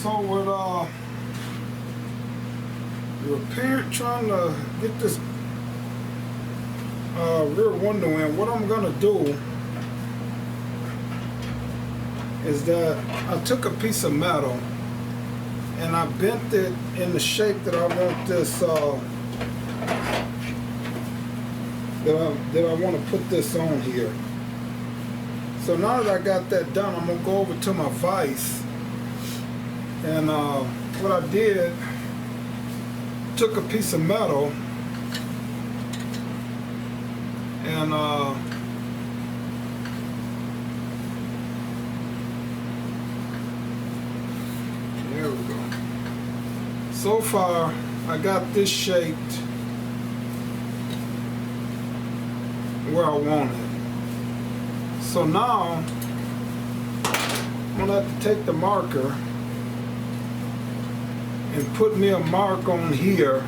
So with trying to get this rear window in, what I'm gonna do is that I took a piece of metal and I bent it in the shape that I want this that I want to put this on here. So now that I got that done, I'm gonna go over to my vise, and what I did, took a piece of metal and there we go. So far I got this shaped where I want it. So now I'm gonna have to take the marker and put me a mark on here,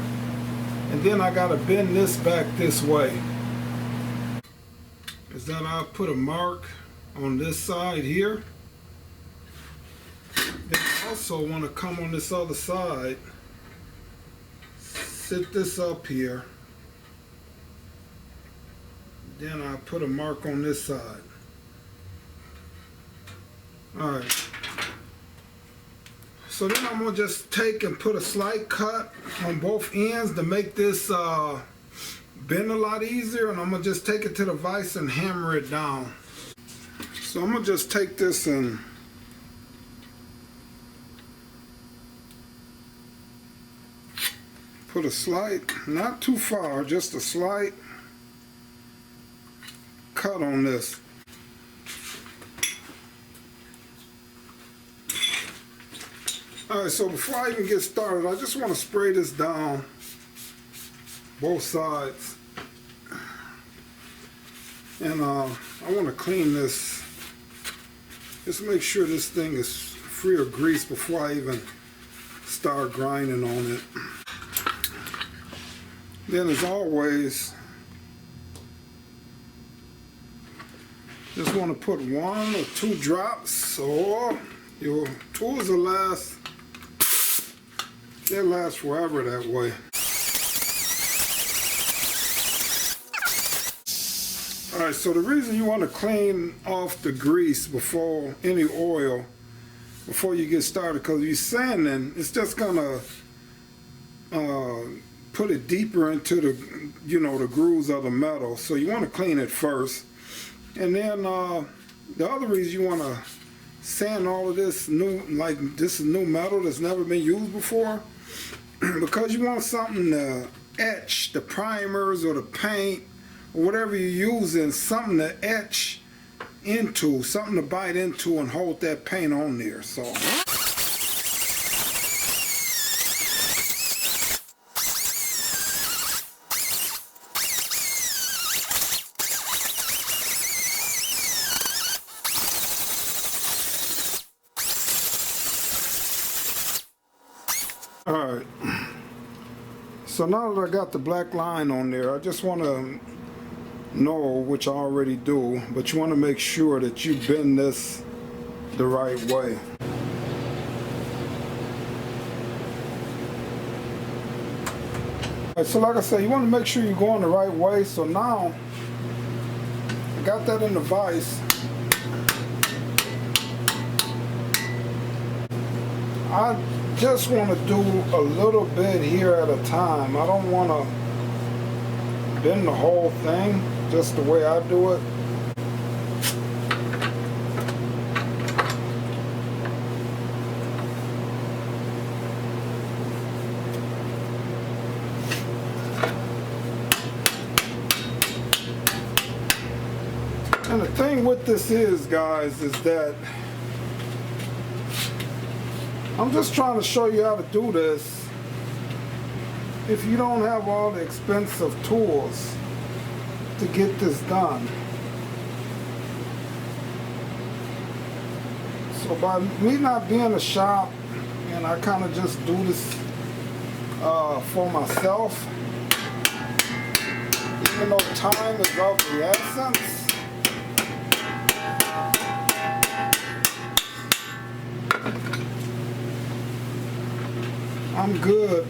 and then I gotta bend this back this way. Is that I'll put a mark on this side here. Then I also want to come on this other side, sit this up here, then I put a mark on this side. Alright, so then I'm going to just take and put a slight cut on both ends to make this bend a lot easier, and I'm going to just take it to the vise and hammer it down. So I'm going to just take this and put a slight, not too far, just a slight cut on this. Alright, so before I even get started, I just want to spray this down both sides. And I want to clean this, just make sure this thing is free of grease before I even start grinding on it. Then as always, just want to put 1 or 2 drops, or your tools will last. They'll last forever that way. Alright, so the reason you want to clean off the grease before any oil, before you get started, because if you're sanding, it's just gonna put it deeper into the, the grooves of the metal. So you want to clean it first. And then the other reason you want to sand all of this new, like this is new metal that's never been used before, because you want something to etch the primers or the paint or whatever you're using, something to etch into, something to bite into and hold that paint on there. So alright, so now that I got the black line on there, I just want to know, which I already do, but you want to make sure that you bend this the right way. Alright, so like I said, you want to make sure you're going the right way. So now I got that in the vise. I just want to do a little bit here at a time. I don't want to bend the whole thing just the way I do it. And the thing with this is, guys, is that I'm just trying to show you how to do this if you don't have all the expensive tools to get this done. So by me not being a shop, and I kind of just do this for myself, even though time is of the essence, I'm good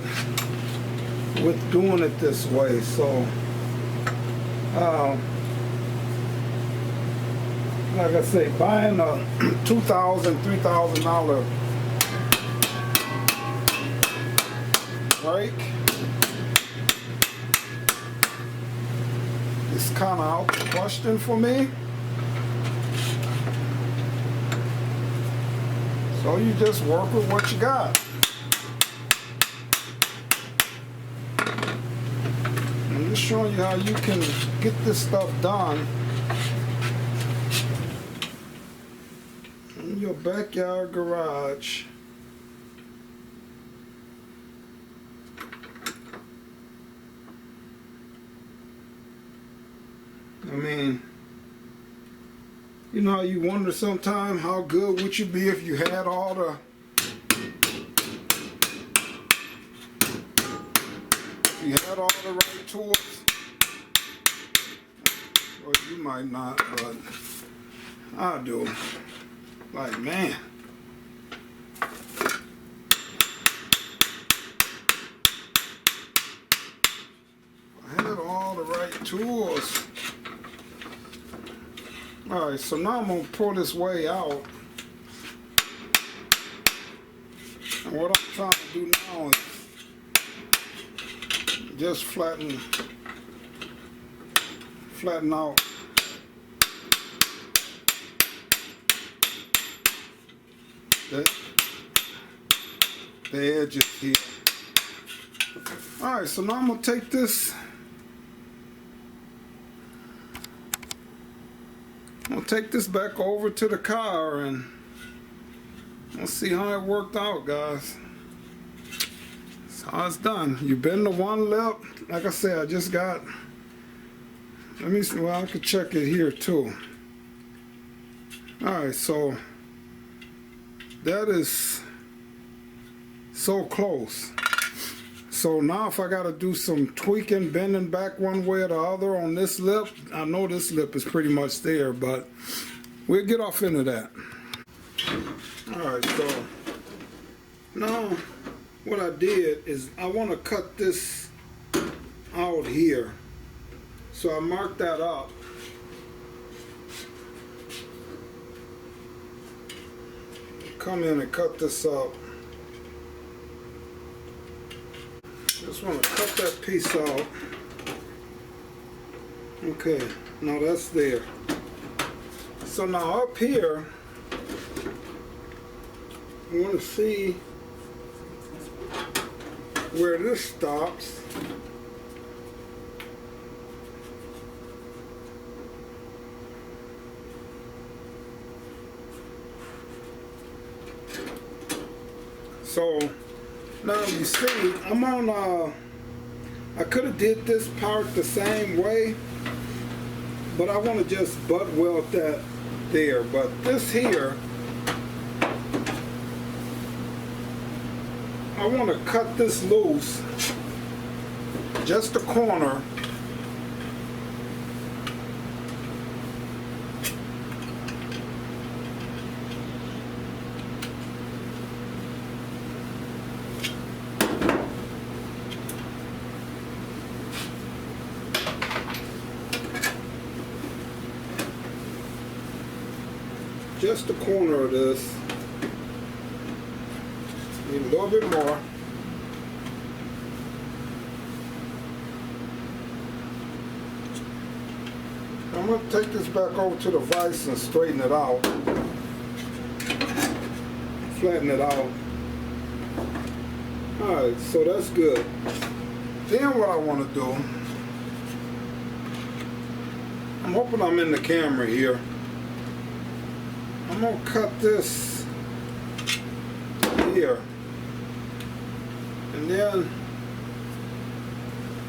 with doing it this way. So like I say, buying a $2,000, $3,000 brake is kind of out the question for me. So you just work with what you got. I'm just showing you how you can get this stuff done in your backyard garage. I mean, you know how you wonder sometimes how good would you be if you had all the right tools? Well, you might not, but I do. Like, man. I had all the right tools. Alright, so now I'm going to pull this way out. And what I'm trying to do now is just flatten out the edges here. Alright, so now I'm going to take this. I'll take this back over to the car and we'll see how it worked out, guys. That's how it's done. You bend the one lip. Like I said, I just got, let me see, well, I could check it here too. Alright, so that is so close. So now if I got to do some tweaking, bending back one way or the other on this lip, I know this lip is pretty much there, but we'll get off into that. Alright, so now what I did is I want to cut this out here. So I marked that up. Come in and cut this up. Just want to cut that piece out. Okay, now that's there. So now up here, I want to see where this stops. So now you see, I'm on, I could have did this part the same way, but I want to just butt weld that there. But this here, I want to cut this loose, just the corner. Just the corner of this. Need a little bit more. I'm going to take this back over to the vise and straighten it out. Flatten it out. Alright, so that's good. Then what I want to do, I'm hoping I'm in the camera here. I'm going to cut this here, and then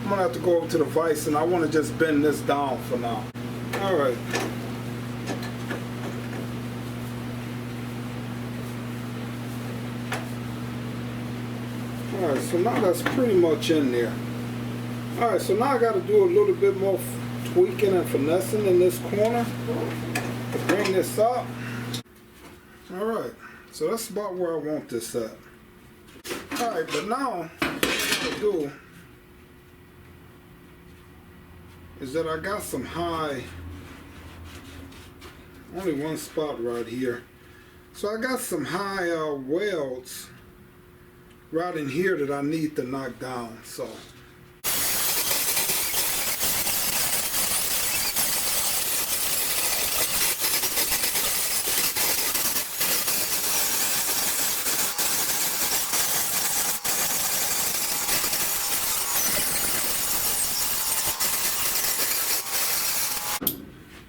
I'm going to have to go over to the vise, and I want to just bend this down for now. Alright. Alright, so now that's pretty much in there. Alright, so now I got to do a little bit more tweaking and finessing in this corner to bring this up. Alright, so that's about where I want this at. Alright, but now what I do is that I got some high, only one spot right here. So I got some high welds right in here that I need to knock down. So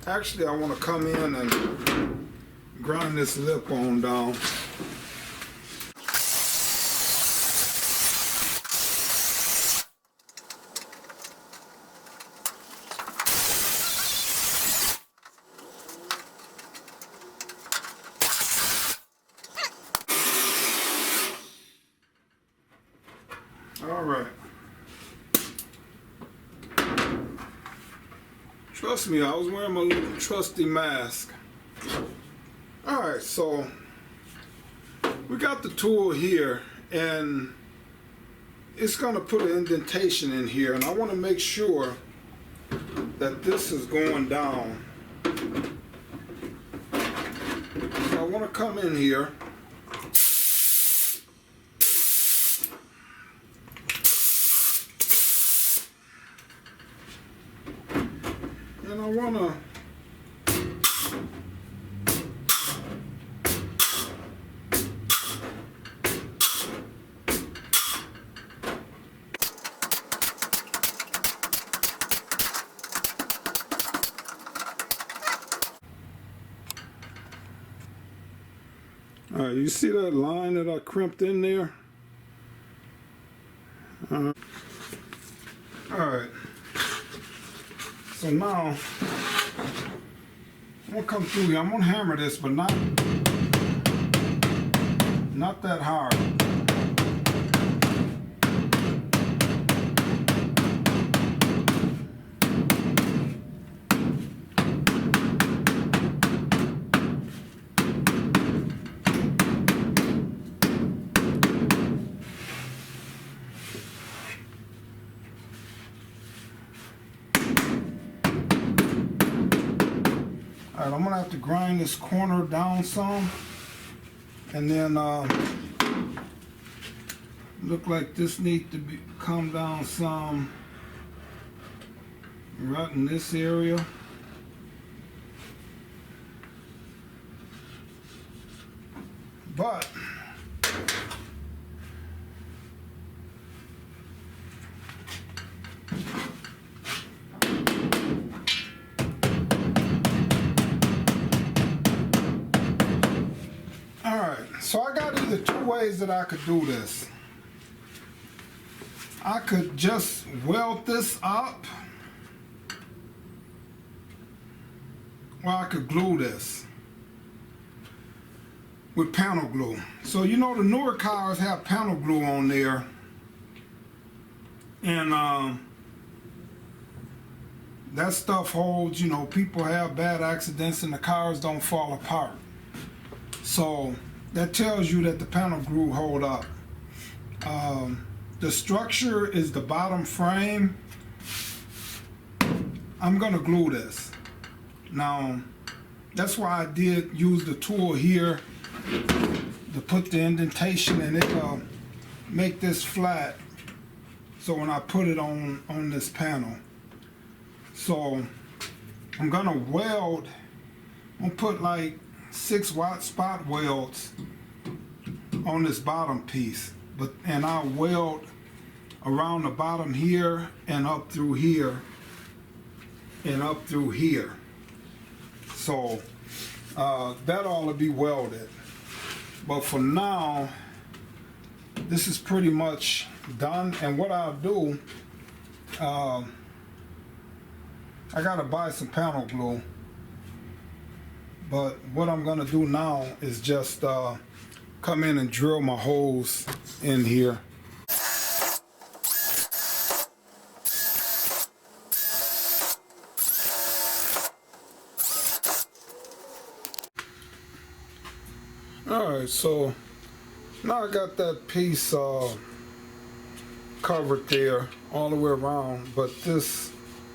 actually I want to come in and grind this lip on down. All right. Trust me, I was wearing my little trusty mask. Alright, so we got the tool here and it's going to put an indentation in here, and I want to make sure that this is going down. So I want to come in here and I want to Alright, you see that line that I crimped in there? Alright. So now, I'm going to come through here. I'm going to hammer this, but not that hard. Alright, I'm going to have to grind this corner down some, and then look like this needs to come down some right in this area. But so I got either two ways that I could do this. I could just weld this up, or I could glue this with panel glue. So you know the newer cars have panel glue on there, and that stuff holds, you know, people have bad accidents and the cars don't fall apart. So that tells you that the panel glue hold up. The structure is the bottom frame. I'm gonna glue this. Now, that's why I did use the tool here to put the indentation, and it'll make this flat. So when I put it on this panel. So I'm gonna weld, I'm gonna put like 6-watt spot welds on this bottom piece, and I'll weld around the bottom here and up through here and up through here. So that ought to be welded. But for now, this is pretty much done. And what I'll do, I gotta buy some panel glue. But what I'm gonna do now is just come in and drill my holes in here. Alright, so Now I got that piece covered there all the way around, but this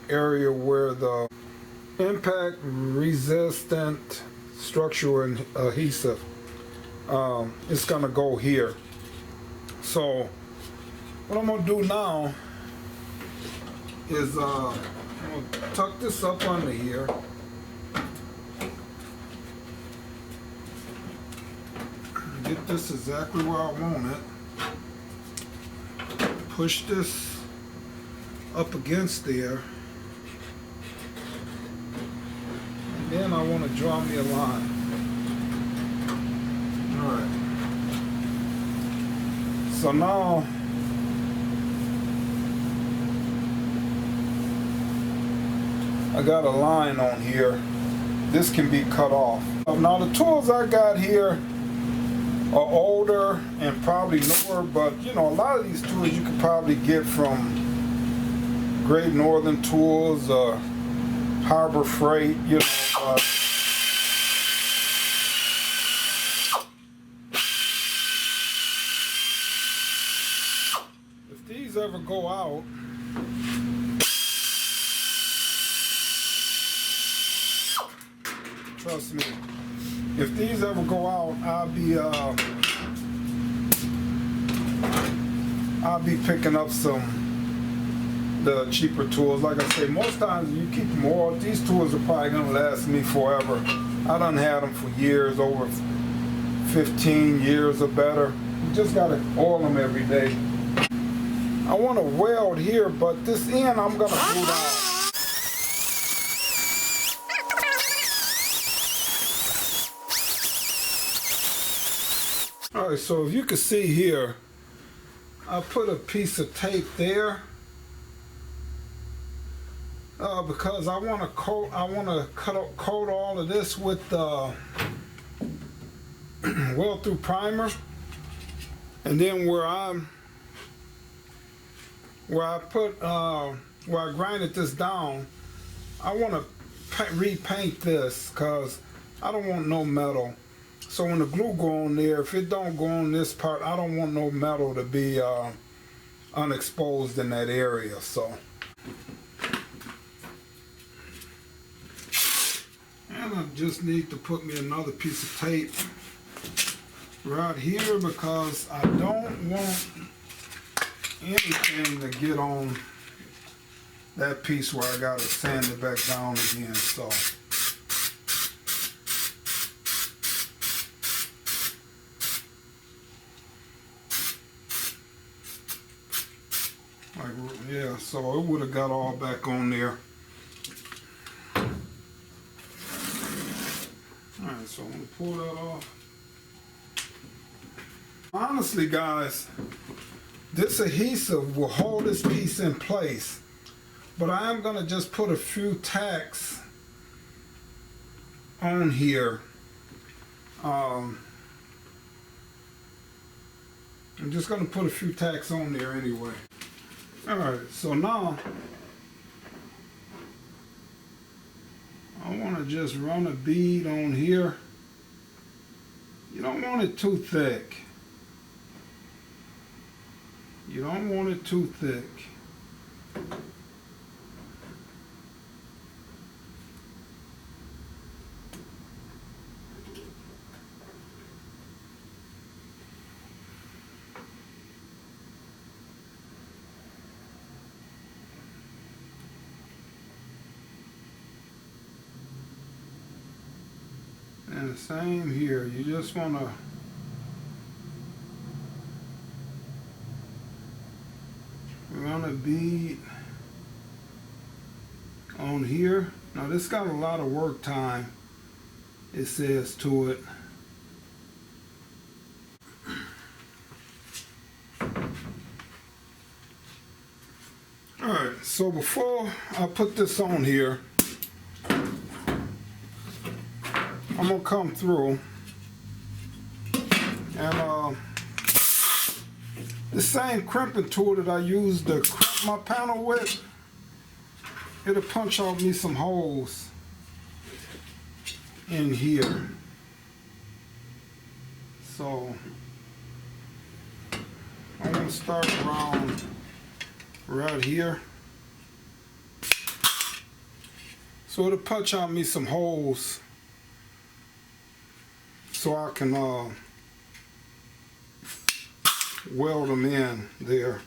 area where the impact resistant structural adhesive, it's gonna go here. So what I'm gonna do now is I'm gonna tuck this up under here. Get this exactly where I want it. Push this up against there. And then I want to draw me a line. Alright. So now I got a line on here. This can be cut off. Now the tools I got here are older and probably newer, but you know, a lot of these tools you could probably get from Great Northern Tools or Harbor Freight, you know. If these ever go out, trust me, if these ever go out, I'll be picking up the cheaper tools. Like I say, most times you keep them oiled. These tools are probably gonna last me forever. I done had them for years, over 15 years or better. You just gotta oil them every day. I want to weld here, but this end I'm gonna glue down. Alright, so if you can see here, I put a piece of tape there because I want to coat all of this with weld through primer, and then where I grinded this down, I want to repaint this because I don't want no metal. So when the glue go on there, if it don't go on this part, I don't want no metal to be unexposed in that area. So, and I just need to put me another piece of tape right here because I don't want anything to get on that piece where I got to sand it back down again. So. Yeah, so it would have got all back on there. Alright, so I'm going to pull that off. Honestly, guys, this adhesive will hold this piece in place. But I am going to just put a few tacks on here. I'm just going to put a few tacks on there anyway. Alright, so now I want to just run a bead on here. You don't want it too thick. You don't want it too thick. And the same here, you just want to run a bead on here. Now this got a lot of work time, it says to it. Alright, so before I put this on here, I'm gonna come through and the same crimping tool that I used to crimp my panel with, it'll punch out me some holes in here. So start around right here. So it'll punch out me some holes so I can weld them in there.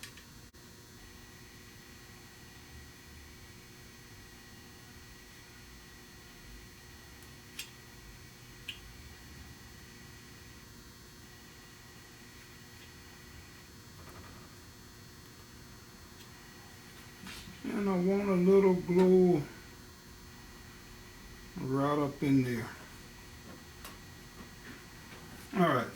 And I want a little glue right up in there. All right.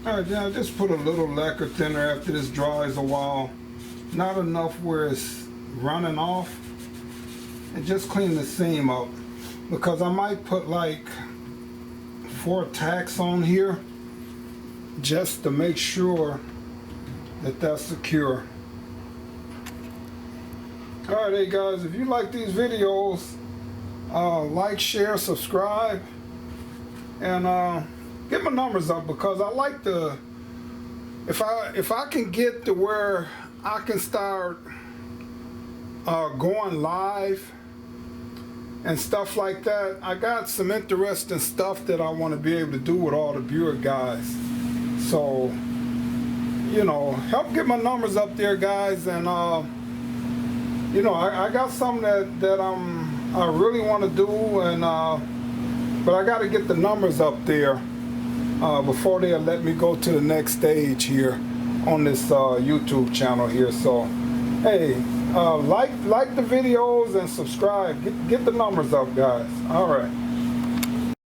Alright, now just put a little lacquer thinner after this dries a while. Not enough where it's running off. And just clean the seam up. Because I might put like 4 tacks on here. Just to make sure that that's secure. Alright, hey guys, if you like these videos, like, share, subscribe. And get my numbers up, because I like to, if I can get to where I can start going live and stuff like that, I got some interesting stuff that I want to be able to do with all the Buick guys. So, you know, help get my numbers up there, guys. And you know, I got something that I really want to do, and but I got to get the numbers up there before they'll let me go to the next stage here on this YouTube channel here. So, hey, like the videos and subscribe. Get the numbers up, guys. All right.